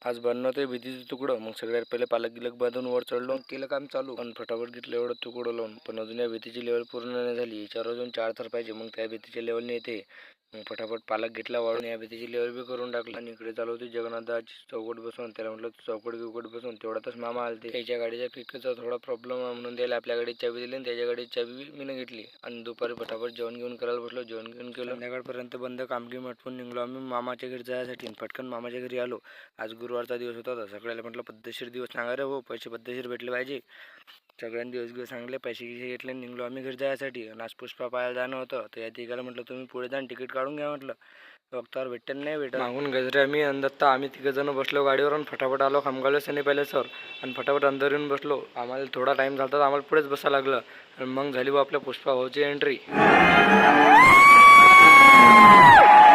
आज बनवतोय भीतीचं तुकडं. मग सगळ्यात पहिले पालक गिलक बांधून वर चढलो, केलं काम चालू. पण फटाफट घेतलं एवढं तुकडं लावून. पण अजून या भीतीची लेवल पूर्ण नाही झाली. याच्यावर अजून 4 थर पाहिजे, मग त्या भीतीच्या लेवलने येते. मग फटाफट पालक घेतला वाळून, या भीतीची लेवल बी करून टाकली. आणि इकडे चालू होती जगन्नाथदाची चौकट बसवून. त्याला म्हटलं चौकट गिवकट बसवून. तेवढ्यातच मामा आलते. त्याच्या गाडीच्या किकचा थोडा प्रॉब्लेम आहे म्हणून त्याला आपल्या गाडीची चाबी दिली आणि त्याच्या गाडीची चाबी मी घेतली. आणि दुपारी फटाफट जेवण घेऊन करायला बसलो. जेवण घेऊन केलं. संध्याकाळपर्यंत बंद कामगिरी आटपून निघलो आम्ही मामाच्या घरी जायसाठी. पटकन मामाच्या घरी आलो. आज गुरुवारचा दिवस होता. तर सगळ्याला म्हटलं पद्धतशीर दिवस सांगा रे हो, पैसे पद्धतशीर भेटले पाहिजे. सगळ्यांनी दिवस सांगले, पैसे घेतले, निघलो आम्ही घरी जायसाठी. आज पुष्पा पाहायला जाणं होतं. तर या तिघाला म्हटलं तुम्ही पुढे जाऊन तिकीट काढून घ्या म्हटलं. वक्तावर भेटेल नाही भेटत. मागून गजरे आम्ही अंदत्ता आम्ही तिघंजण बसलो गाडीवर आणि फटाफट आलो खामगावले सनी पॅलेसवर. आणि फटाफट अंदर येऊन बसलो. आम्हाला थोडा टाईम झाला तर आम्हाला पुढेच बसायला लागलं. आणि मग झाली बा आपल्या पुष्पा भाऊची एंट्री.